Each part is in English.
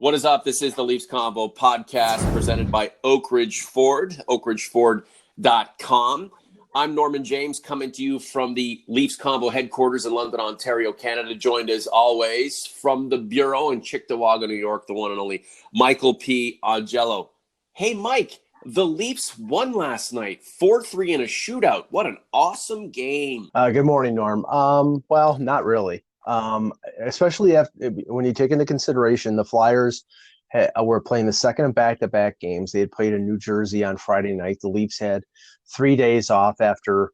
What is up? This is the Leafs Convo podcast presented by Oakridge Ford, oakridgeford.com. I'm Norman James coming to you from the Leafs Convo headquarters in London, Ontario, Canada, joined as always from the Bureau in Cheektowaga, New York, the one and only Michael P. Augello. Hey, Mike, the Leafs won last night, 4-3 in a shootout. What an awesome game. Good morning, Norm. Well, not really. Especially when you take into consideration the Flyers were playing the second of back-to-back games. They had played in New Jersey on Friday night. The Leafs had 3 days off after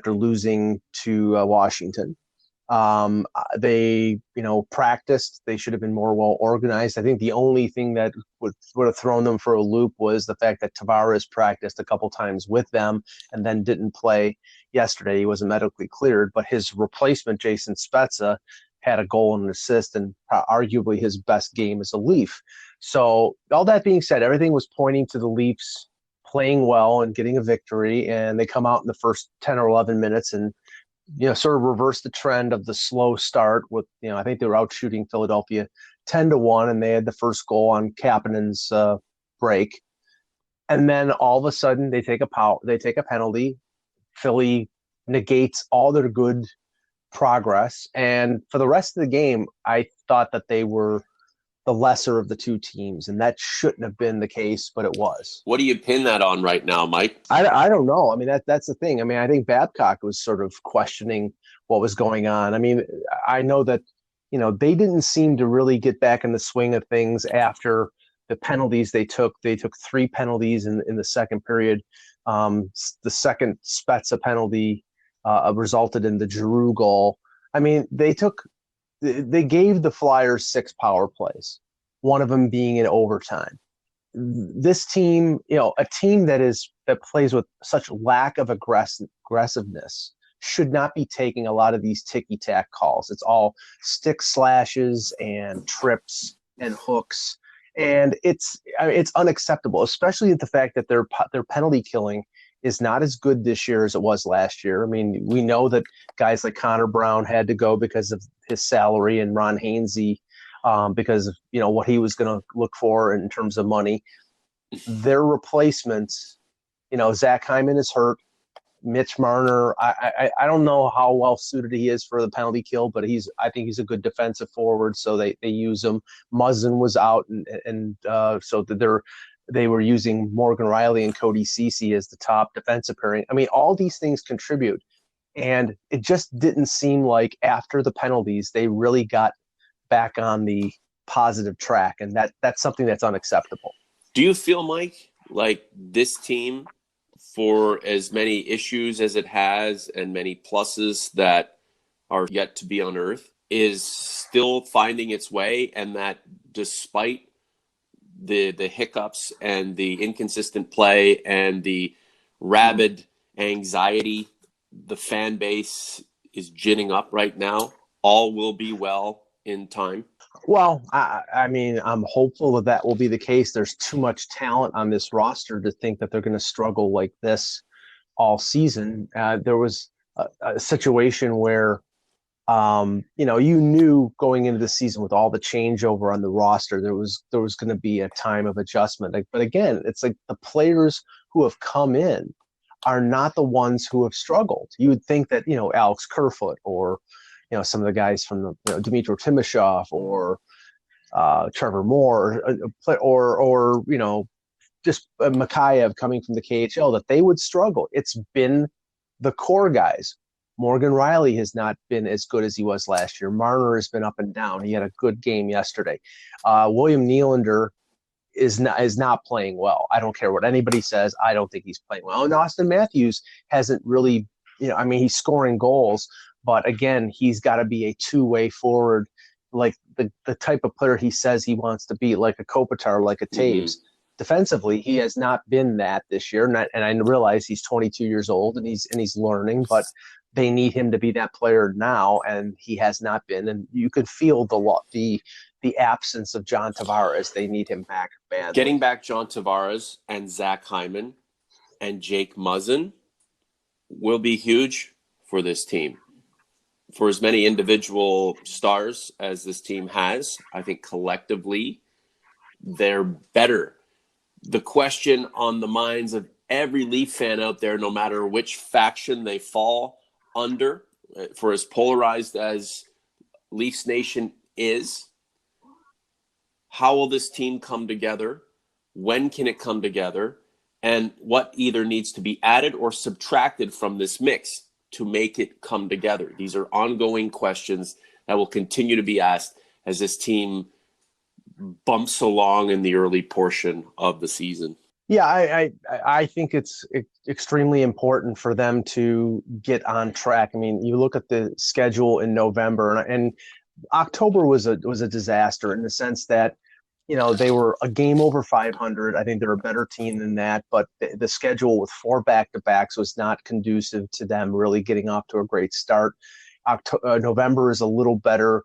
losing to Washington. They practiced. They should have been more well organized. I think the only thing that would have thrown them for a loop was the fact that Tavares practiced a couple times with them and then didn't play yesterday. He wasn't medically cleared, but his replacement, Jason Spezza, had a goal and an assist and arguably his best game as a Leaf. So all that being said, everything was pointing to the Leafs playing well and getting a victory, and they come out in the first 10 or 11 minutes and sort of reverse the trend of the slow start with, I think they were out shooting Philadelphia 10-1, and they had the first goal on Kapanen's break. And then all of a sudden they take a penalty. Philly negates all their good progress. And for the rest of the game, I thought that they were the lesser of the two teams, and that shouldn't have been the case, but it was. What do you pin that on right now, Mike? I don't know. I mean, that's the thing. I mean, I think Babcock was sort of questioning what was going on. I mean, I know that, they didn't seem to really get back in the swing of things after the penalties they took. They took 3 penalties in the second period. The second Spezza penalty resulted in the Giroux goal. I mean, they gave the Flyers 6 power plays, one of them being in overtime. This team, a team that plays with such lack of aggressiveness should not be taking a lot of these ticky-tack calls. It's all stick slashes and trips and hooks, and it's unacceptable, especially the fact that their penalty killing is not as good this year as it was last year. I mean, we know that guys like Connor Brown had to go because of his salary, and Ron Hainsey because of what he was going to look for in terms of money. Their replacements, Zach Hyman is hurt. Mitch Marner, I don't know how well suited he is for the penalty kill, but I think he's a good defensive forward, so they use him. Muzzin was out, and so they were using Morgan Riley and Cody Ceci as the top defensive pairing. I mean, all these things contribute, and it just didn't seem like after the penalties they really got back on the positive track, and that's something that's unacceptable. Do you feel, Mike, like this team, for as many issues as it has and many pluses that are yet to be unearthed, is still finding its way, and that despite the hiccups and the inconsistent play and the rabid anxiety the fan base is ginning up right now, all will be well in time? Well, I mean, I'm hopeful that will be the case. There's too much talent on this roster to think that they're going to struggle like this all season. There was a situation where, you knew going into the season with all the changeover on the roster, there was going to be a time of adjustment. But again, it's like the players who have come in are not the ones who have struggled. You would think that, Alex Kerfoot or some of the guys from the Dmitry Timashov or Trevor Moore or just Mikheyev coming from the KHL, that they would struggle. It's been the core guys. Morgan Riley has not been as good as he was last year. Marner has been up and down. He had a good game yesterday. William Nylander is not playing well. I don't care what anybody says. I don't think he's playing well. And Austin Matthews hasn't really, he's scoring goals, but again, he's got to be a two-way forward, like the type of player he says he wants to be, like a Kopitar, like a Taves. Mm-hmm. Defensively, he has not been that this year, and I realize he's 22 years old and he's learning, but they need him to be that player now, and he has not been. And you could feel the absence of John Tavares. They need him back badly. Getting back John Tavares and Zach Hyman and Jake Muzzin will be huge for this team. for as many individual stars as this team has, I think collectively they're better. The question on the minds of every Leaf fan out there, no matter which faction they fall under, for as polarized as Leafs Nation is, how will this team come together? When can it come together? And what either needs to be added or subtracted from this mix to make it come together? These are ongoing questions that will continue to be asked as this team bumps along in the early portion of the season. Yeah, I think it's extremely important for them to get on track. I mean, you look at the schedule in November, and October was a disaster in the sense that, you know, they were a game over 500. I think they're a better team than that, but the schedule with 4 back-to-backs was not conducive to them really getting off to a great start. November is a little better.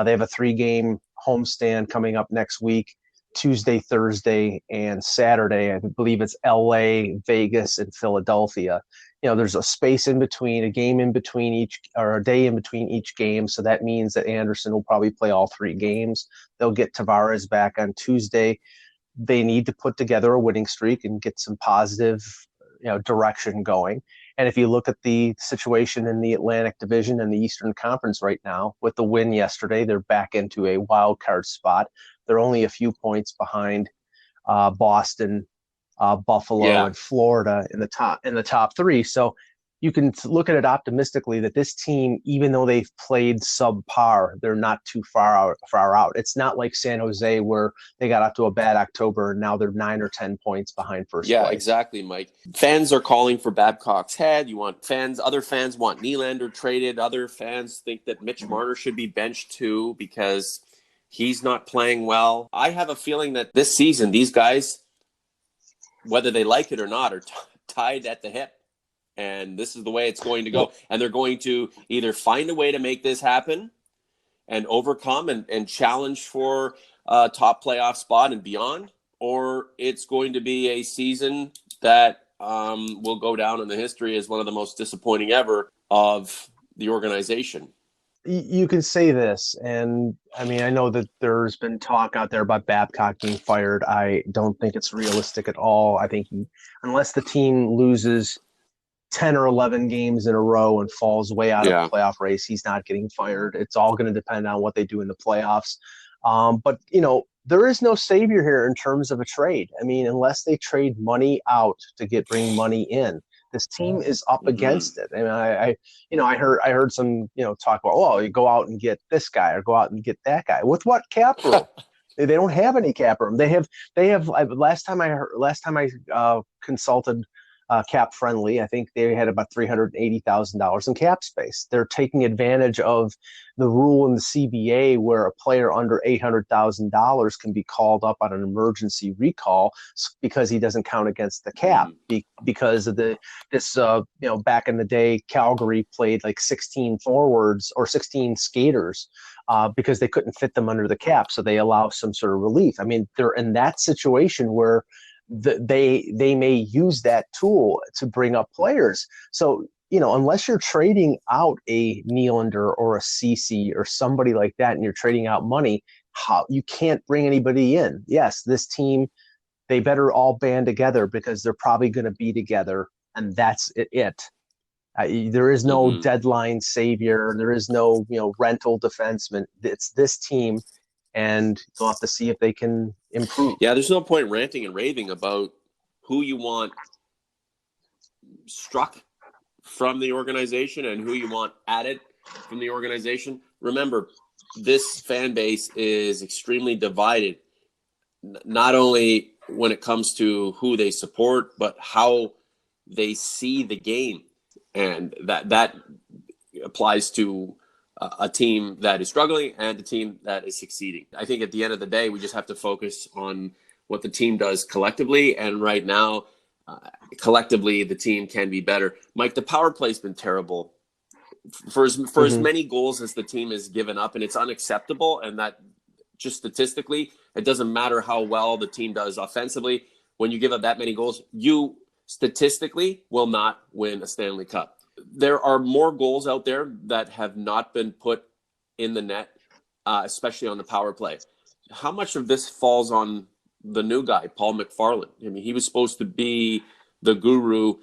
They have a 3-game homestand coming up next week. Tuesday, Thursday, and Saturday. I believe it's LA, Vegas, and Philadelphia. You know, there's a space in between, a game in between each, or a day in between each game. So that means that Anderson will probably play all 3 games. They'll get Tavares back on Tuesday. They need to put together a winning streak and get some positive, direction going. And if you look at the situation in the Atlantic Division and the Eastern Conference right now, with the win yesterday, they're back into a wild card spot. They're only a few points behind Boston, Buffalo, and Florida in the top 3. So you can look at it optimistically that this team, even though they've played subpar, they're not too far out. It's not like San Jose where they got off to a bad October and now they're 9 or 10 points behind first place. Yeah, exactly, Mike. Fans are calling for Babcock's head. Other fans want Nylander traded. Other fans think that Mitch Marner should be benched too because he's not playing well. I have a feeling that this season, these guys, whether they like it or not, are tied at the hip. And this is the way it's going to go. And they're going to either find a way to make this happen and overcome and challenge for a top playoff spot and beyond, or it's going to be a season that will go down in the history as one of the most disappointing ever of the organization. You can say this, and I mean, I know that there's been talk out there about Babcock being fired. I don't think it's realistic at all. I think unless the team loses 10 or 11 games in a row and falls way out of the playoff race, he's not getting fired. It's all going to depend on what they do in the playoffs. But, there is no savior here in terms of a trade. I mean, unless they trade money out to bring money in, this team is up against it. I mean, I heard some, talk about, well, you go out and get this guy or go out and get that guy. With what cap room? They don't have any cap room. They have. Last time I consulted Cap Friendly, I think they had about $380,000 in cap space. They're taking advantage of the rule in the CBA where a player under $800,000 can be called up on an emergency recall because he doesn't count against the cap. Because of back in the day, Calgary played like 16 forwards or 16 skaters because they couldn't fit them under the cap, so they allow some sort of relief. I mean, they're in that situation where they may use that tool to bring up players. So, unless you're trading out a Nylander or a CC or somebody like that, and you're trading out money, you can't bring anybody in. Yes, this team, they better all band together because they're probably going to be together, and that's it. There is no deadline savior. There is no, rental defenseman. It's this team. And you'll have to see if they can improve. Yeah, there's no point ranting and raving about who you want struck from the organization and who you want added from the organization. Remember, this fan base is extremely divided, not only when it comes to who they support, but how they see the game. And that applies to a team that is struggling and a team that is succeeding. I think at the end of the day, we just have to focus on what the team does collectively. And right now, collectively, the team can be better. Mike, the power play's been terrible for as many goals as the team has given up, and it's unacceptable. And that just statistically, it doesn't matter how well the team does offensively. When you give up that many goals, you statistically will not win a Stanley Cup. there are more goals out there that have not been put in the net, especially on the power play. How much of this falls on the new guy, Paul McFarland? I mean, he was supposed to be the guru,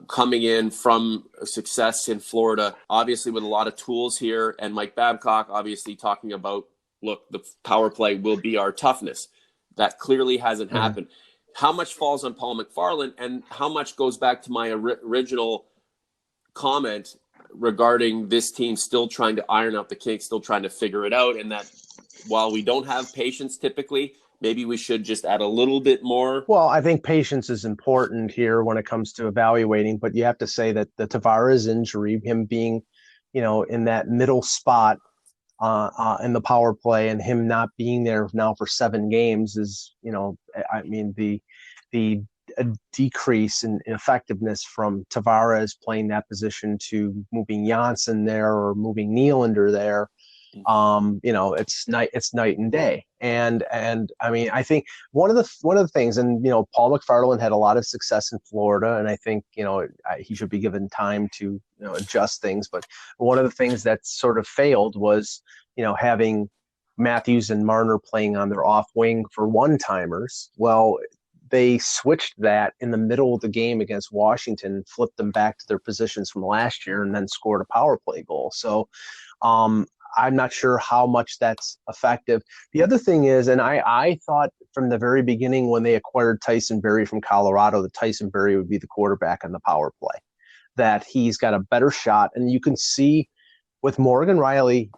coming in from success in Florida, obviously with a lot of tools here, and Mike Babcock obviously talking about, look, the power play will be our toughness. That clearly hasn't happened. How much falls on Paul McFarland, and how much goes back to my original comment regarding this team still trying to iron out the kinks, still trying to figure it out, and that while we don't have patience typically, maybe we should just add a little bit more? Well, I think patience is important here when it comes to evaluating, but you have to say that the Tavares injury, him being, in that middle spot in the power play, and him not being there now for 7 games is, I mean, the decrease in effectiveness from Tavares playing that position to moving Janssen there or moving Nylander there. It's night and day. And I mean, I think one of the things, and Paul McFarland had a lot of success in Florida, and I think he should be given time to adjust things. But one of the things that sort of failed was having Matthews and Marner playing on their off wing for one-timers. Well, they switched that in the middle of the game against Washington, flipped them back to their positions from last year, and then scored a power play goal. So I'm not sure how much that's effective. The other thing is, and I thought from the very beginning when they acquired Tyson Barrie from Colorado, that Tyson Barrie would be the quarterback on the power play, that he's got a better shot. And you can see with Morgan Rielly,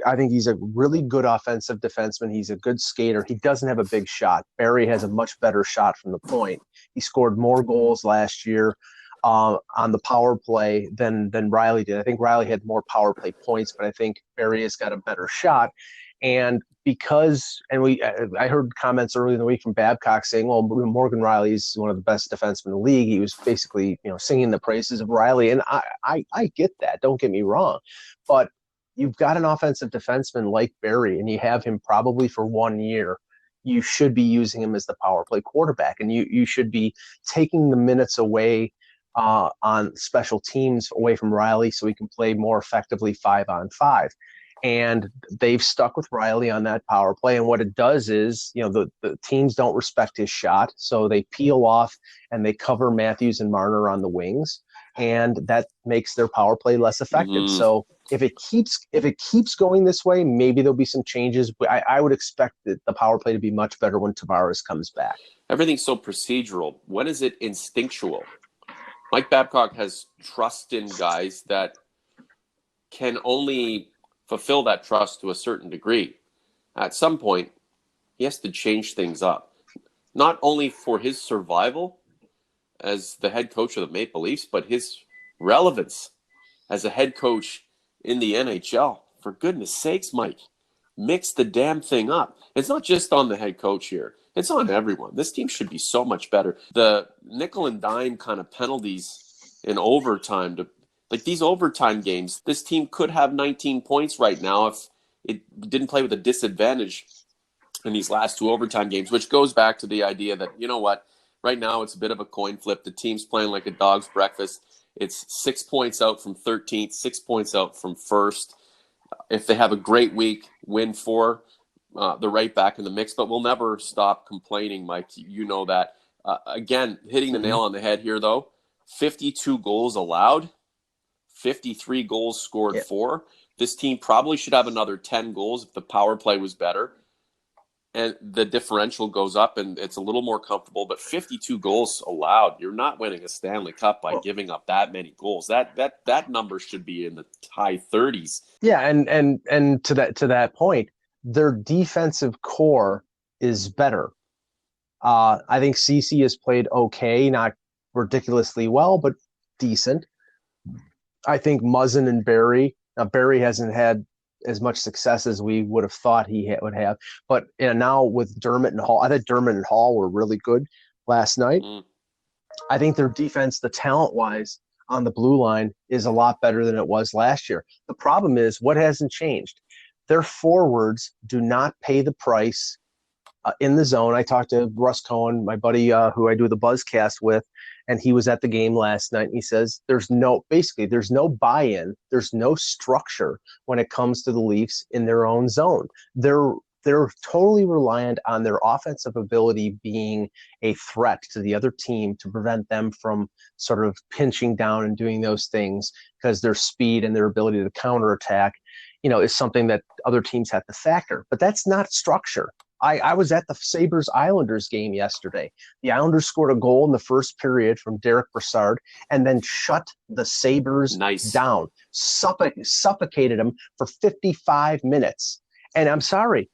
I think he's a really good offensive defenseman. He's a good skater. He doesn't have a big shot. Barrie has a much better shot from the point. He scored more goals last year on the power play than Rielly did. I think Rielly had more power play points, but I think Barrie has got a better shot. And I heard comments early in the week from Babcock saying, well, Morgan Rielly is one of the best defensemen in the league. He was basically, singing the praises of Rielly. And I get that. Don't get me wrong. But you've got an offensive defenseman like Barrie, and you have him probably for 1 year. You should be using him as the power play quarterback, and you should be taking the minutes away on special teams away from Rielly so he can play more effectively 5-on-5. And they've stuck with Rielly on that power play. And what it does is, the teams don't respect his shot. So they peel off and they cover Matthews and Marner on the wings. And that makes their power play less effective. Mm-hmm. So if it keeps going this way, maybe there'll be some changes. But I would expect the power play to be much better when Tavares comes back. Everything's so procedural. When is it instinctual? Mike Babcock has trust in guys that can only fulfill that trust to a certain degree. At some point, he has to change things up, not only for his survival as the head coach of the Maple Leafs, but his relevance as a head coach in the NHL. For goodness sakes, Mike, mix the damn thing up. It's not just on the head coach here. It's on everyone. This team should be so much better. The nickel and dime kind of penalties in overtime, like these overtime games, this team could have 19 points right now if it didn't play with a disadvantage in these last 2 overtime games, which goes back to the idea that, right now it's a bit of a coin flip. The team's playing like a dog's breakfast. It's 6 points out from 13th, 6 points out from first. If they have a great week, win 4, they're right back in the mix. But we'll never stop complaining, Mike. You know that. Again, hitting the nail on the head here, though. 52 goals allowed, 53 goals scored for. This team probably should have another 10 goals if the power play was better. And the differential goes up and it's a little more comfortable, but 52 goals allowed. You're not winning a Stanley Cup by giving up that many goals. That number should be in the high 30s. Yeah, and to that point, their defensive core is better. I think CC has played okay, not ridiculously well, but decent. I think Muzzin and Barrie. Now Barrie hasn't had as much success as we would have thought he would have. But now with Dermott and Hall, I thought Dermott and Hall were really good last night. I think their defense, the talent-wise, on the blue line is a lot better than it was last year. The problem is what hasn't changed. Their forwards do not pay the price in the zone. I talked to Russ Cohen, my buddy, who I do the Buzzcast with, and he was at the game last night. And he says there's no buy-in, there's no structure when it comes to the Leafs in their own zone. They're totally reliant on their offensive ability being a threat to the other team to prevent them from sort of pinching down and doing those things, because their speed and their ability to counterattack, is something that other teams have to factor. But that's not structure. I was at the Sabres-Islanders game yesterday. The Islanders scored a goal in the first period from Derek Brassard and then shut the Sabres down, suffocated them for 55 minutes. And I'm sorry,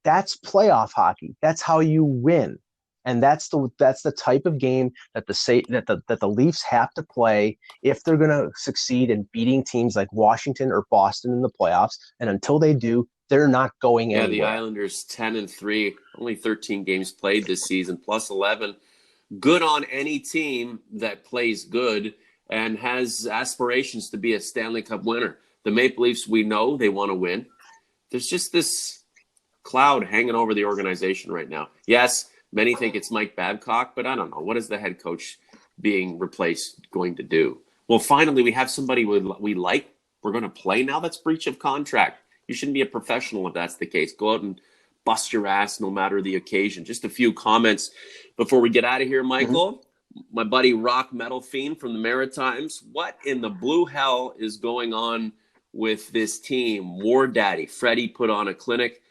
that's playoff hockey. That's how you win. And that's the type of game that the Leafs have to play if they're going to succeed in beating teams like Washington or Boston in the playoffs. And until they do, they're not going anywhere. The Islanders 10-3, only 13 games played this season, plus 11. Good on any team that plays good and has aspirations to be a Stanley Cup winner. The Maple Leafs, we know they want to win. There's just this cloud hanging over the organization right now. Yes, many think it's Mike Babcock, but I don't know. What is the head coach being replaced going to do? Well, finally, we have somebody we like. We're going to play now. That's breach of contract. You shouldn't be a professional if that's the case. Go out and bust your ass no matter the occasion. Just a few comments before we get out of here, Michael. Mm-hmm. My buddy Rock Metal Fiend from the Maritimes. What in the blue hell is going on with this team? War Daddy Freddie put on a clinic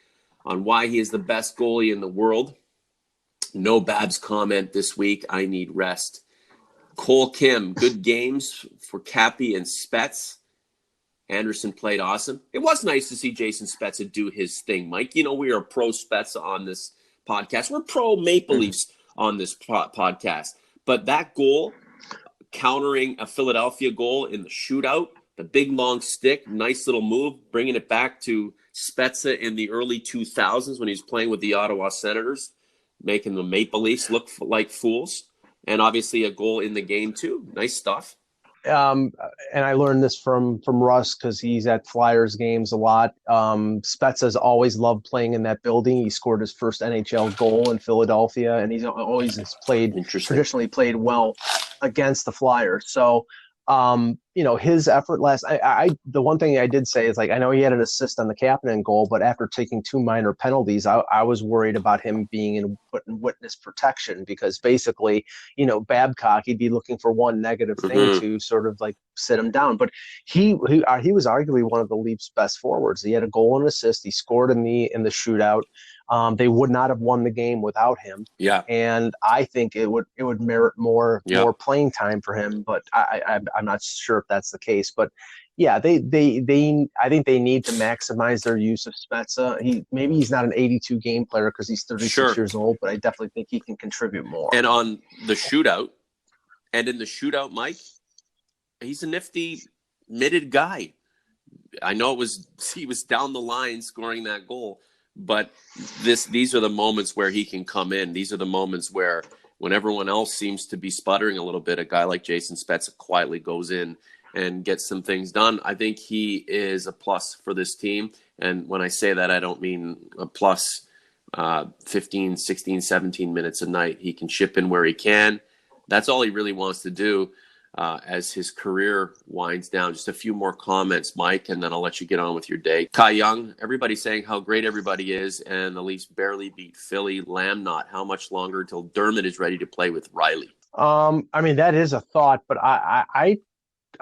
on why he is the best goalie in the world. No Babs comment this week. I need rest. Cole Kim, good games for Cappy and Spezza. Anderson played awesome. It was nice to see Jason Spezza do his thing, Mike. We are pro Spezza on this podcast. We're pro Maple Leafs on this podcast. But that goal, countering a Philadelphia goal in the shootout, the big long stick, nice little move, bringing it back to Spezza in the early 2000s when he was playing with the Ottawa Senators, making the Maple Leafs look like fools. And obviously a goal in the game too. Nice stuff. And I learned this from Russ because he's at Flyers games a lot. Spezza's always loved playing in that building. He scored his first NHL goal in Philadelphia, and he's always traditionally played well against the Flyers. So, his effort the one thing I did say is, I know he had an assist on the Kapanen goal, but after taking 2 minor penalties, I was worried about him being put in witness protection, because basically, Babcock, he'd be looking for one negative thing to sort of sit him down. But he was arguably one of the Leafs' best forwards. He had a goal and assist. He scored in the shootout. They would not have won the game without him. Yeah, and I think it would merit more playing time for him. But I'm not sure if that's the case. But yeah, I think they need to maximize their use of Spezza. Maybe he's not an 82 game player because he's 36 years old, but I definitely think he can contribute more. And in the shootout, Mike, he's a nifty mitted guy. I know he was down the line scoring that goal. But these are the moments where he can come in. These are the moments where, when everyone else seems to be sputtering a little bit, a guy like Jason Spezza quietly goes in and gets some things done. I think he is a plus for this team. And when I say that, I don't mean a plus 15, 16, 17 minutes a night. He can chip in where he can. That's all he really wants to do as his career winds down. Just a few more comments, Mike, and then I'll let you get on with your day. Kai Young, everybody's saying how great everybody is, and the Leafs barely beat Philly. Lamb not. How much longer until Dermott is ready to play with Riley? That is a thought, but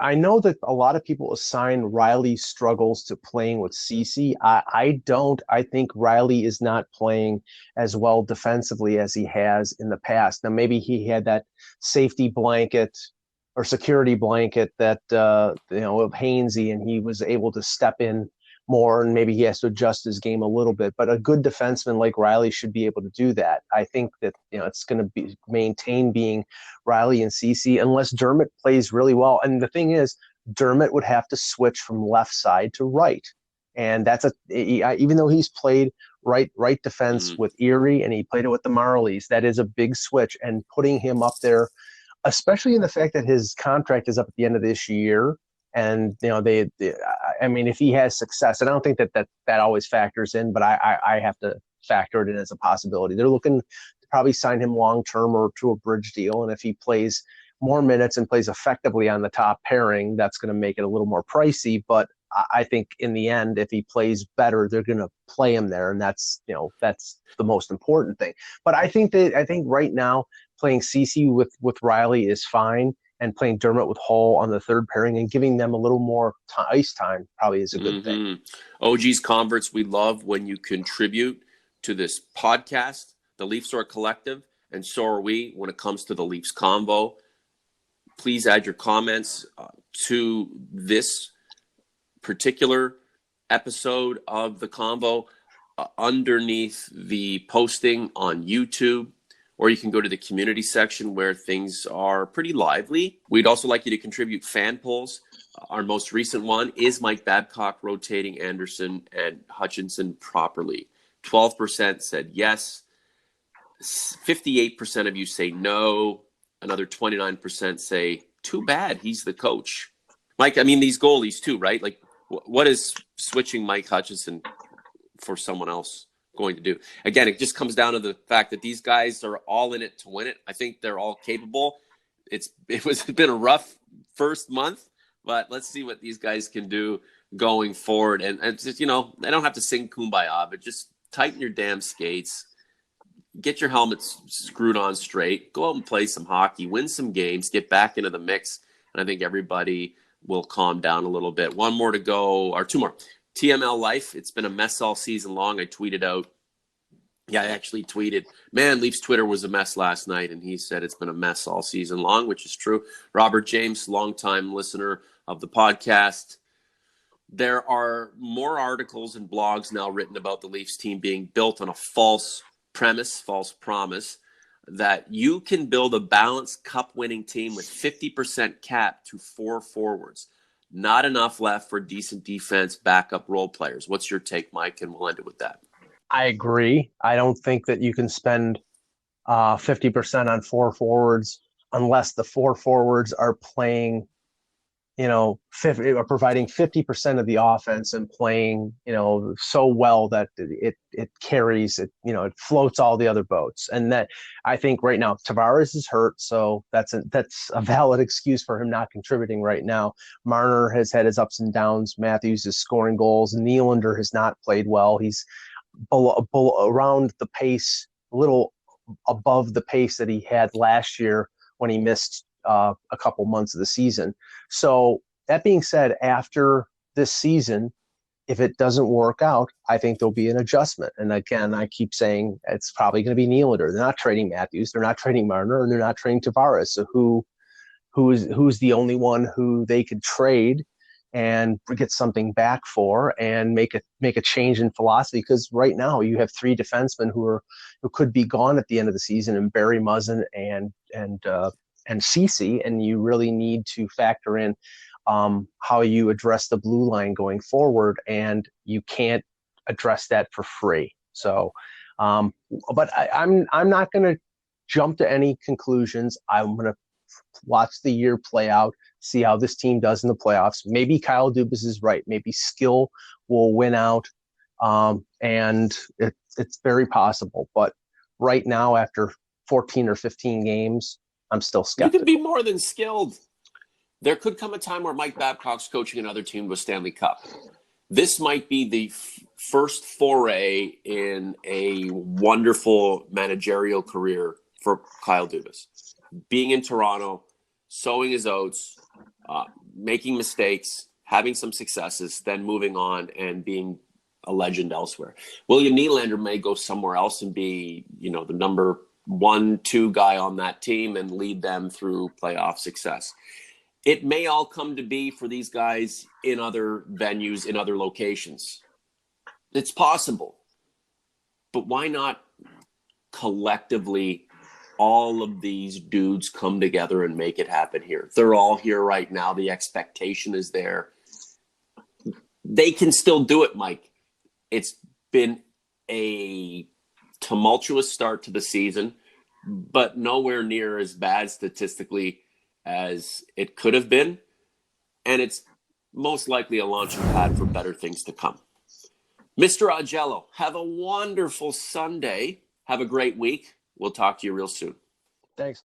I know that a lot of people assign Riley's struggles to playing with Ceci. I don't. I think Riley is not playing as well defensively as he has in the past. Now, maybe he had that safety blanket or security blanket that of Hainsey, and he was able to step in more, and maybe he has to adjust his game a little bit. But a good defenseman like Riley should be able to do that. I think that it's going to maintain being Riley and Ceci unless Dermott plays really well. And the thing is, Dermott would have to switch from left side to right, and that's even though he's played right defense with Erie and he played it with the Marlies, that is a big switch. And putting him up there, especially in the fact that his contract is up at the end of this year. And, if he has success, and I don't think that always factors in, but I have to factor it in as a possibility. They're looking to probably sign him long-term or to a bridge deal. And if he plays more minutes and plays effectively on the top pairing, that's going to make it a little more pricey. But I think in the end, if he plays better, they're going to play him there. And that's the most important thing. But I think right now playing Cece with Riley is fine, and playing Dermott with Hull on the third pairing and giving them a little more ice time probably is a good thing. OG's Converts, we love when you contribute to this podcast. The Leafs are a collective, and so are we when it comes to the Leafs Convo. Please add your comments to this particular episode of the Convo underneath the posting on YouTube, or you can go to the community section where things are pretty lively. We'd also like you to contribute fan polls. Our most recent one is Mike Babcock rotating Anderson and Hutchinson properly. 12% said yes. 58% of you say no. Another 29% say, too bad, he's the coach. Mike, I mean, these goalies too, right? Like, what is switching Mike Hutchinson for someone else going to do? Again, it just comes down to the fact that these guys are all in it to win it. I think they're all capable. It's been a rough first month, but let's see what these guys can do going forward. And just, I don't have to sing Kumbaya, but just tighten your damn skates. Get your helmets screwed on straight, go out and play some hockey, win some games, get back into the mix, and I think everybody will calm down a little bit. One more to go, or two more. TML Life, it's been a mess all season long. I tweeted out. Yeah, I actually tweeted, man, Leafs Twitter was a mess last night, and he said it's been a mess all season long, which is true. Robert James, longtime listener of the podcast. There are more articles and blogs now written about the Leafs team being built on a false promise that you can build a balanced cup-winning team with 50% cap to 4 forwards. Not enough left for decent defense, backup role players. What's your take, Mike? And we'll end it with that. I agree. I don't think that you can spend 50% on 4 forwards unless the 4 forwards are playing, 50, or providing 50% of the offense and playing, so well that it carries it, it floats all the other boats. And that, I think right now Tavares is hurt, so that's a valid excuse for him not contributing right now. Marner has had his ups and downs. Matthews is scoring goals. Nylander has not played well. He's around the pace, a little above the pace that he had last year when he missed a couple months of the season. So that being said, after this season, if it doesn't work out, I think there'll be an adjustment. And again, I keep saying it's probably going to be Nylander. They're not trading Matthews, they're not trading Marner, and they're not trading Tavares. So who's the only one who they could trade and get something back for and make a change in philosophy? Because right now you have 3 defensemen who could be gone at the end of the season, and Barry Muzzin and Cece, and you really need to factor in how you address the blue line going forward, and you can't address that for free. So, but I'm not going to jump to any conclusions. I'm going to watch the year play out, see how this team does in the playoffs. Maybe Kyle Dubas is right. Maybe skill will win out, and it's very possible. But right now, after 14 or 15 games, I'm still skeptical. You could be more than skilled. There could come a time where Mike Babcock's coaching another team to a Stanley Cup. This might be the first foray in a wonderful managerial career for Kyle Dubas. Being in Toronto, sowing his oats, making mistakes, having some successes, then moving on and being a legend elsewhere. William Nylander may go somewhere else and be, the number 1-2 guy on that team and lead them through playoff success. It may all come to be for these guys in other venues, in other locations. It's possible. But why not collectively all of these dudes come together and make it happen here? They're all here right now. The expectation is there. They can still do it, Mike. It's been a tumultuous start to the season, but nowhere near as bad statistically as it could have been. And it's most likely a launching pad for better things to come. Mr. Augello, have a wonderful Sunday. Have a great week. We'll talk to you real soon. Thanks.